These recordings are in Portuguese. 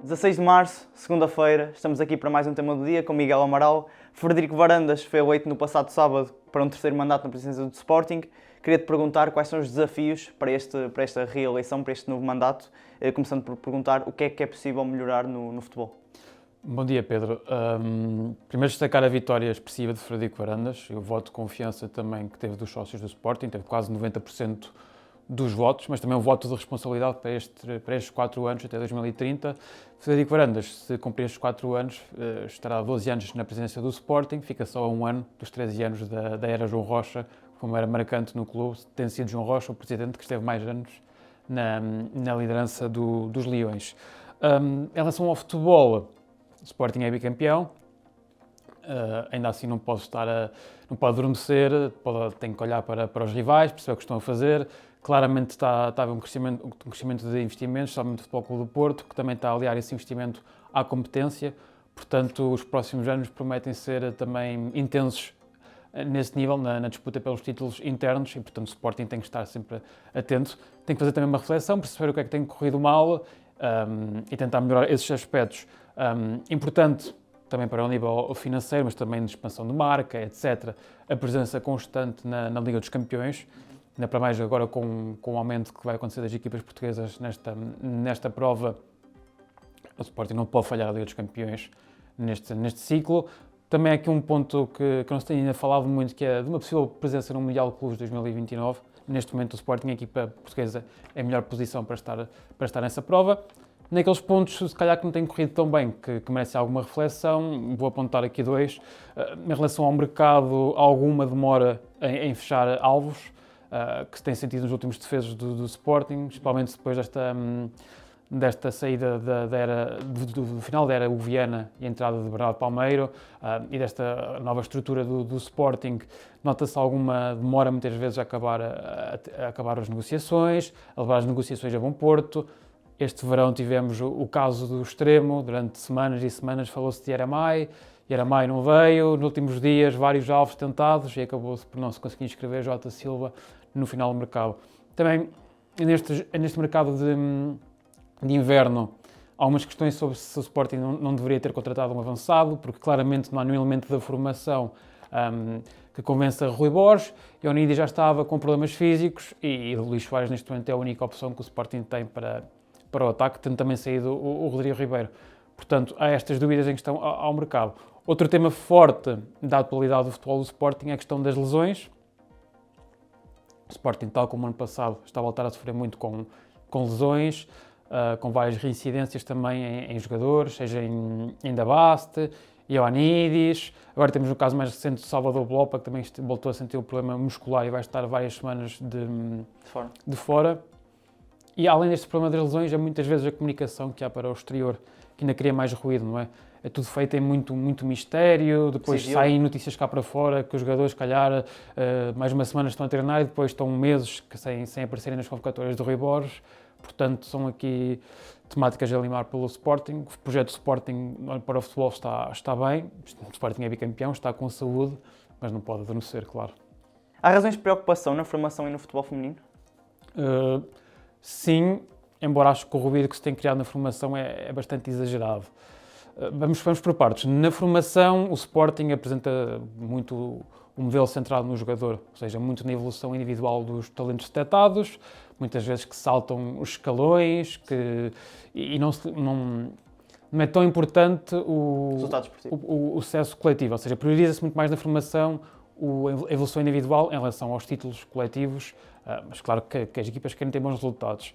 16 de março, segunda-feira, estamos aqui para mais um tema do dia com Miguel Amaral. Frederico Varandas foi eleito no passado sábado para um terceiro mandato na presidência do Sporting. Queria-te perguntar quais são os desafios para esta reeleição, para este novo mandato, começando por perguntar o que é possível melhorar no futebol. Bom dia, Pedro. Primeiro destacar a vitória expressiva de Frederico Varandas e o voto de confiança também que teve dos sócios do Sporting, teve quase 90% dos votos, mas também um voto de responsabilidade para estes 4 anos, até 2030. Frederico Varandas, se cumprir estes 4 anos, estará 12 anos na presidência do Sporting, fica só a um ano dos 13 anos da era João Rocha, como era marcante no clube, tem sido João Rocha o presidente que esteve mais anos na liderança dos Leões. Em relação ao futebol, o Sporting é bicampeão, ainda assim não pode adormecer, tem que olhar para os rivais, perceber o que estão a fazer. Claramente está a haver um crescimento de investimentos, especialmente do Futebol Clube do Porto, que também está a aliar esse investimento à competência. Portanto, os próximos anos prometem ser também intensos nesse nível, na disputa pelos títulos internos, e portanto o Sporting tem que estar sempre atento. Tem que fazer também uma reflexão, perceber o que é que tem corrido mal e tentar melhorar esses aspectos. Importante também para o nível financeiro, mas também de expansão de marca, etc. A presença constante na Liga dos Campeões, ainda para mais agora com o aumento que vai acontecer das equipas portuguesas nesta prova. O Sporting não pode falhar a Liga dos Campeões neste ciclo. Também há aqui um ponto que não se tem ainda falado muito, que é de uma possível presença no Mundial de Clubes 2029. Neste momento o Sporting, a equipa portuguesa, é a melhor posição para estar nessa prova. Naqueles pontos, se calhar que não tem corrido tão bem, que merece alguma reflexão, vou apontar aqui 2. Em relação ao mercado, há alguma demora em fechar alvos, que se tem sentido nos últimos defesos do Sporting, principalmente depois desta saída do final da era uviana e a entrada de Bernardo Palmeiro e desta nova estrutura do Sporting. Nota-se alguma demora muitas vezes a acabar as negociações, a levar as negociações a bom porto. Este verão tivemos o caso do Extremo, durante semanas e semanas falou-se de Yaramai não veio, nos últimos dias vários alvos tentados e acabou-se por não se conseguir inscrever Jota Silva no final do mercado. Também neste mercado de inverno, há algumas questões sobre se o Sporting não deveria ter contratado um avançado, porque claramente não há nenhum elemento da formação que convença Rui Borges. E o Nidi já estava com problemas físicos e o Luís Soares neste momento é a única opção que o Sporting tem para o ataque, tendo também saído o Rodrigo Ribeiro. Portanto, há estas dúvidas em questão ao mercado. Outro tema forte da atualidade do futebol do Sporting é a questão das lesões. O Sporting, tal como o ano passado, está a voltar a sofrer muito com lesões, com várias reincidências também em jogadores, seja em Dabaste, Ioannidis. Agora temos o caso mais recente de Salvador Blopa, que também voltou a sentir o problema muscular e vai estar várias semanas de fora. E além deste problema das lesões, é muitas vezes a comunicação que há para o exterior, que ainda cria mais ruído, não é? É tudo feito em muito mistério, depois saem notícias cá para fora, que os jogadores, se calhar, mais uma semana estão a treinar e depois estão meses sem aparecerem nas convocatórias do Rui Borges. Portanto, são aqui temáticas a limar pelo Sporting. O projeto do Sporting para o futebol está bem, o Sporting é bicampeão, está com saúde, mas não pode adormecer, claro. Há razões de preocupação na formação e no futebol feminino? Sim, embora acho que o ruído que se tem criado na formação é bastante exagerado. Vamos por partes. Na formação, o Sporting apresenta muito o modelo centrado no jogador, ou seja, muito na evolução individual dos talentos detectados, muitas vezes que saltam os escalões, e não é tão importante o sucesso coletivo, ou seja, prioriza-se muito mais na formação a evolução individual em relação aos títulos coletivos, mas claro que as equipas querem ter bons resultados.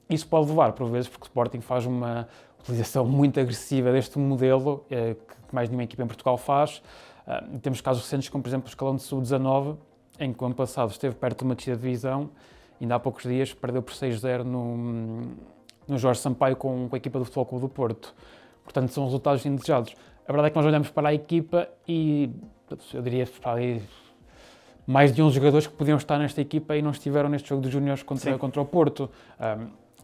Isso pode levar, por vezes, porque o Sporting faz uma utilização muito agressiva deste modelo, que mais nenhuma equipa em Portugal faz. Temos casos recentes, como por exemplo o escalão de sub-19, em que o ano passado esteve perto de uma descida de divisão, ainda há poucos dias perdeu por 6-0 no Jorge Sampaio com a equipa do Futebol Clube do Porto. Portanto, são resultados indesejados. A verdade é que nós olhamos para a equipa e, eu diria, mais de 11 jogadores que podiam estar nesta equipa e não estiveram neste jogo dos júniores contra o Porto.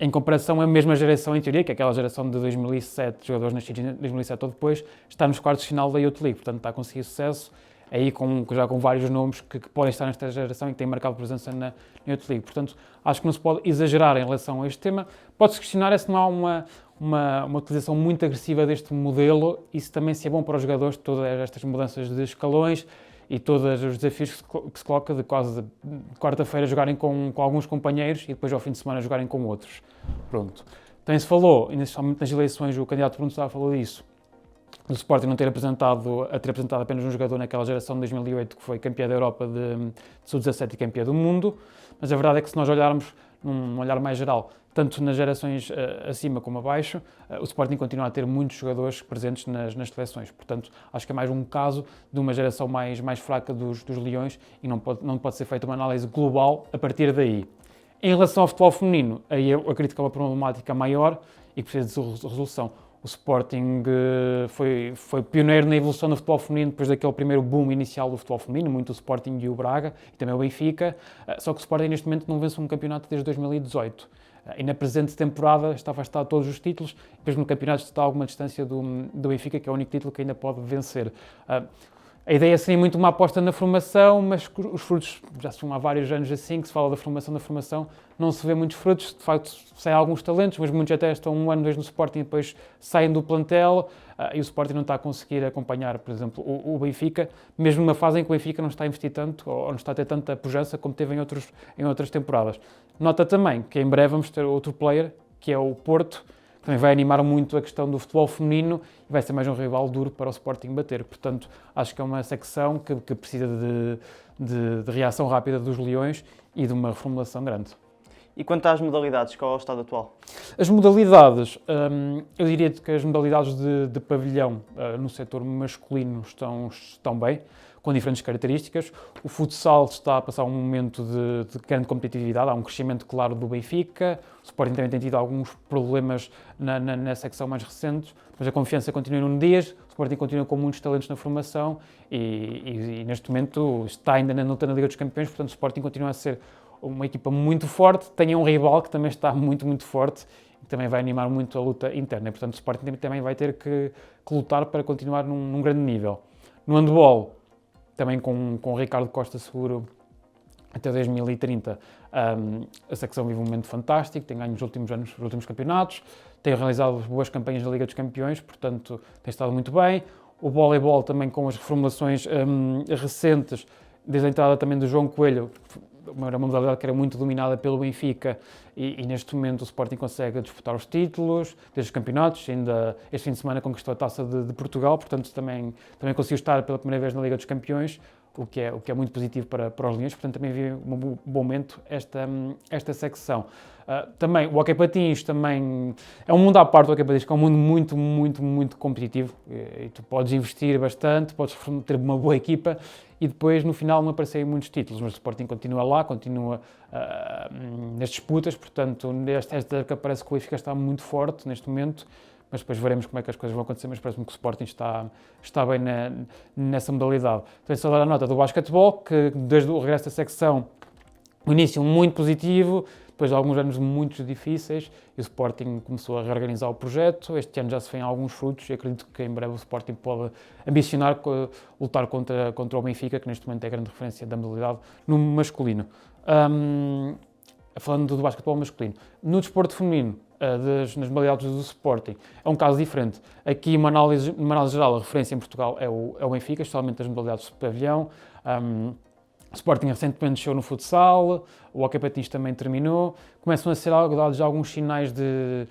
Em comparação, a mesma geração, em teoria, que é aquela geração de 2007, jogadores nascidos em 2007 ou depois, está nos quartos de final da Youth League, portanto está a conseguir sucesso, aí já com vários nomes que podem estar nesta geração e que têm marcado presença na Youth League. Portanto, acho que não se pode exagerar em relação a este tema. Pode-se questionar se não há uma utilização muito agressiva deste modelo. Isso também se é bom para os jogadores, todas estas mudanças de escalões e todos os desafios que se coloca de quase quarta-feira jogarem com alguns companheiros e depois ao fim de semana jogarem com outros. Pronto. Também se falou, inicialmente nas eleições, o candidato Bruno Sá falou disso, do Sporting não ter apresentado apenas um jogador naquela geração de 2008 que foi campeã da Europa de Sub-17 e campeã do mundo, mas a verdade é que se nós olharmos num olhar mais geral, tanto nas gerações acima como abaixo, o Sporting continua a ter muitos jogadores presentes nas seleções. Portanto, acho que é mais um caso de uma geração mais fraca dos Leões e não pode ser feita uma análise global a partir daí. Em relação ao futebol feminino, aí eu acredito que é uma problemática maior e que precisa de resolução. O Sporting foi pioneiro na evolução do futebol feminino depois daquele primeiro boom inicial do futebol feminino, muito o Sporting e o Braga, e também o Benfica, só que o Sporting neste momento não vence um campeonato desde 2018. E na presente temporada está afastado de todos os títulos, depois no campeonato está a alguma distância do Benfica, que é o único título que ainda pode vencer. A ideia seria muito uma aposta na formação, mas os frutos já são há vários anos assim, que se fala da formação, não se vê muitos frutos, de facto saem alguns talentos, mas muitos até estão um ano, dois no Sporting e depois saem do plantel e o Sporting não está a conseguir acompanhar, por exemplo, o Benfica, mesmo numa fase em que o Benfica não está a investir tanto ou não está a ter tanta pujança como teve em outras temporadas. Nota também que em breve vamos ter outro player, que é o Porto, que também vai animar muito a questão do futebol feminino e vai ser mais um rival duro para o Sporting bater. Portanto, acho que é uma secção que precisa de reação rápida dos Leões e de uma reformulação grande. E quanto às modalidades, qual é o estado atual? As modalidades, eu diria que as modalidades de pavilhão no setor masculino estão bem, com diferentes características. O futsal está a passar um momento de grande competitividade, há um crescimento claro do Benfica, o Sporting também tem tido alguns problemas na secção mais recente, mas a confiança continua no Dias, o Sporting continua com muitos talentos na formação e neste momento está ainda na luta na Liga dos Campeões, portanto o Sporting continua a ser uma equipa muito forte, tem um rival que também está muito forte e também vai animar muito a luta interna. E, portanto, o Sporting também vai ter que lutar para continuar num grande nível. No handball, também com o Ricardo Costa seguro até 2030, a secção vive um momento fantástico, tem ganho nos últimos anos, os últimos campeonatos, tem realizado boas campanhas na Liga dos Campeões, portanto, tem estado muito bem. O voleibol também com as reformulações recentes, desde a entrada também do João Coelho, era uma modalidade que era muito dominada pelo Benfica e neste momento o Sporting consegue disputar os títulos desde os campeonatos, ainda este fim de semana conquistou a Taça de Portugal, portanto também conseguiu estar pela primeira vez na Liga dos Campeões, o que é muito positivo para os Leões, portanto também vive um bom momento esta secção. Também o hóquei patins também é um mundo à parte, o hóquei patins, que é um mundo muito competitivo e tu podes investir bastante, podes ter uma boa equipa e depois no final não aparecem muitos títulos, mas o Sporting continua lá, continua nas disputas, portanto esta época parece que o Benfica está muito forte neste momento, mas depois veremos como é que as coisas vão acontecer, mas parece-me que o Sporting está bem nessa modalidade. Também só dar a nota do basquetebol, que desde o regresso da secção, o início muito positivo, depois de alguns anos muito difíceis, e o Sporting começou a reorganizar o projeto. Este ano já se vêem alguns frutos e acredito que em breve o Sporting pode ambicionar lutar contra o Benfica, que neste momento é a grande referência da modalidade no masculino. Falando do basquetebol masculino, no desporto feminino, nas modalidades do Sporting, é um caso diferente. Aqui, uma análise geral, a referência em Portugal é o Benfica, especialmente as modalidades de pavilhão. O Sporting recentemente desceu no futsal, o hóquei patins também terminou. Começam a ser dados alguns sinais de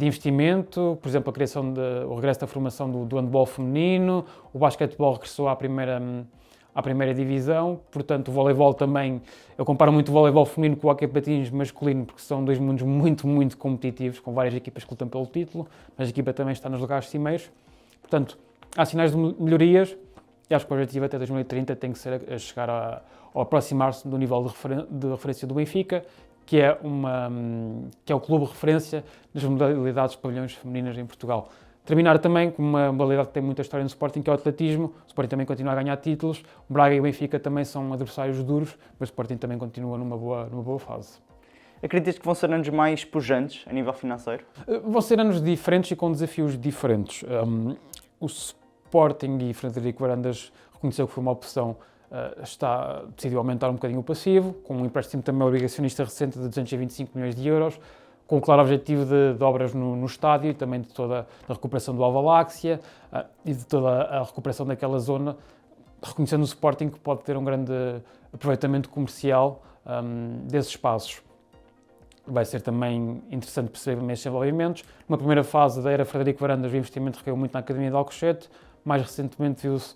investimento, por exemplo, o regresso da formação do handball feminino, o basquetebol regressou à primeira divisão, portanto o voleibol também, eu comparo muito o voleibol feminino com o hóquei patins masculino, porque são dois mundos muito competitivos, com várias equipas que lutam pelo título, mas a equipa também está nos lugares cimeiros, portanto há sinais de melhorias. E acho que o objetivo até 2030 tem que ser a chegar ao aproximar-se do nível de referência do Benfica, que é o clube de referência das modalidades de pavilhões femininas em Portugal. Terminar também com uma modalidade que tem muita história no Sporting, que é o atletismo. O Sporting também continua a ganhar títulos. O Braga e o Benfica também são adversários duros, mas o Sporting também continua numa boa fase. Acreditas que vão ser anos mais pujantes a nível financeiro? Vão ser anos diferentes e com desafios diferentes. O Sporting e Frederico Varandas reconheceu que foi uma opção, decidiu aumentar um bocadinho o passivo, com um empréstimo também obrigacionista recente de 225 milhões de euros, com o claro objetivo de obras no estádio e também de toda a recuperação do Alvaláxia e de toda a recuperação daquela zona, reconhecendo o Sporting que pode ter um grande aproveitamento comercial desses espaços. Vai ser também interessante perceber estes desenvolvimentos. Numa primeira fase da era Frederico Varandas, o investimento recaiu muito na Academia de Alcochete. Mais recentemente viu-se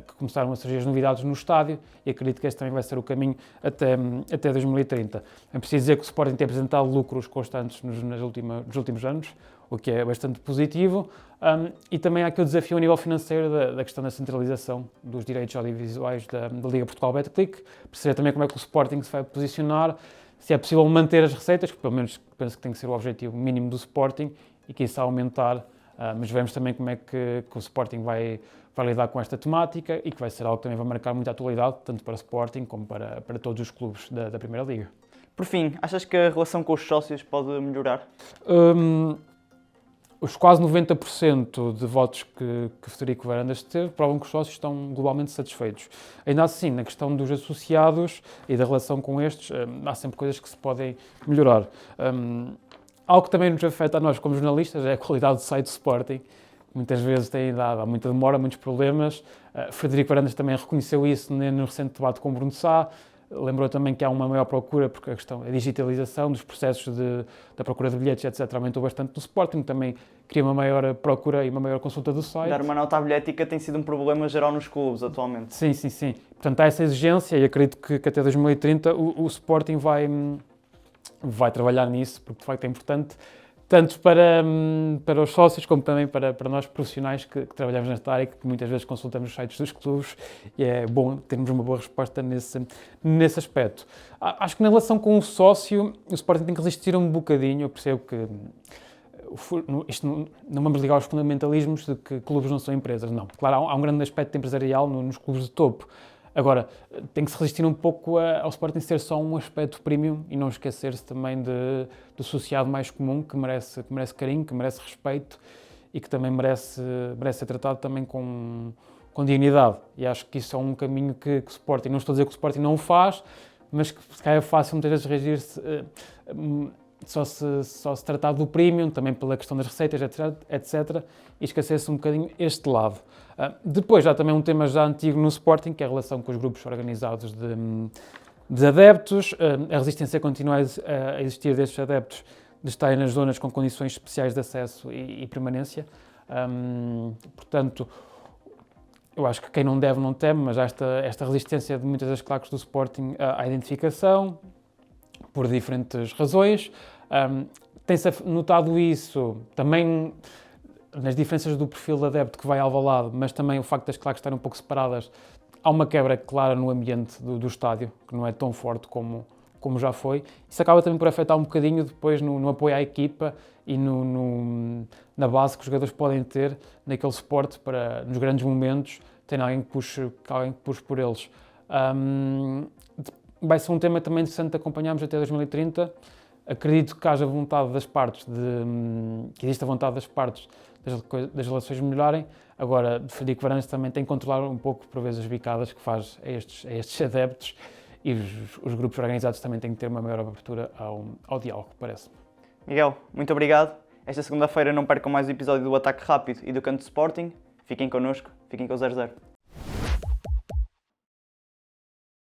que começaram a surgir as novidades no estádio e acredito que este também vai ser o caminho até 2030. É preciso dizer que o Sporting tem apresentado lucros constantes nos últimos anos, o que é bastante positivo. E também há aqui o desafio a nível financeiro da questão da centralização dos direitos audiovisuais da Liga Portugal Betclic, perceber também como é que o Sporting se vai posicionar, se é possível manter as receitas, que pelo menos penso que tem que ser o objetivo mínimo do Sporting, e que isso aumentar, mas vemos também como é que o Sporting vai lidar com esta temática e que vai ser algo que também vai marcar muita atualidade, tanto para o Sporting como para todos os clubes da Primeira Liga. Por fim, achas que a relação com os sócios pode melhorar? Os quase 90% de votos que Frederico Varandas teve provam que os sócios estão globalmente satisfeitos. Ainda assim, na questão dos associados e da relação com estes, há sempre coisas que se podem melhorar. Algo que também nos afeta a nós como jornalistas é a qualidade do site do Sporting. Muitas vezes tem dado, há muita demora, muitos problemas. Frederico Varandas também reconheceu isso no recente debate com Bruno Sá. Lembrou também que há uma maior procura, porque a digitalização dos processos da procura de bilhetes, etc., aumentou bastante no Sporting, também cria uma maior procura e uma maior consulta do site. Dar uma nota à bilhética tem sido um problema geral nos clubes atualmente. Sim. Portanto, há essa exigência e acredito que até 2030 o Sporting vai trabalhar nisso, porque de facto é importante, tanto para os sócios como também para nós profissionais que trabalhamos nesta área e que muitas vezes consultamos os sites dos clubes e é bom termos uma boa resposta nesse aspecto. Acho que na relação com o sócio, o Sporting tem que resistir um bocadinho. Eu percebo que não vamos ligar aos fundamentalismos de que clubes não são empresas, não. Claro, há um grande aspecto empresarial nos clubes de topo. Agora, tem que se resistir um pouco ao Sporting ser só um aspecto premium e não esquecer-se também do associado mais comum, que merece carinho, que merece respeito e que também merece ser tratado também com dignidade. E acho que isso é um caminho que o Sporting, não estou a dizer que o Sporting não o faz, mas que se calhar é fácil muitas vezes reagir-se só se tratar do premium, também pela questão das receitas, etc. E esquecer-se um bocadinho este lado. Depois há também um tema já antigo no Sporting, que é a relação com os grupos organizados de adeptos. A resistência continua a existir destes adeptos de estarem nas zonas com condições especiais de acesso e permanência. Portanto, eu acho que quem não deve não teme, mas há esta resistência de muitas das claques do Sporting à identificação, por diferentes razões. Tem-se notado isso também nas diferenças do perfil de adepto que vai ao Alvalade, mas também o facto das claques estarem um pouco separadas. Há uma quebra clara no ambiente do estádio, que não é tão forte como já foi. Isso acaba também por afetar um bocadinho depois no apoio à equipa e na base que os jogadores podem ter naquele suporte para, nos grandes momentos, ter alguém que puxe por eles. Vai ser um tema também interessante de acompanharmos até 2030. Acredito que haja vontade das partes, que exista vontade das partes das relações melhorarem. Agora, Frederico Varandas também tem que controlar um pouco, por vezes, as bicadas que faz a estes adeptos e os grupos organizados também têm que ter uma maior abertura ao diálogo, parece-me. Miguel, muito obrigado. Esta segunda-feira não percam mais o episódio do Ataque Rápido e do Canto Sporting. Fiquem connosco, fiquem com o 0-0.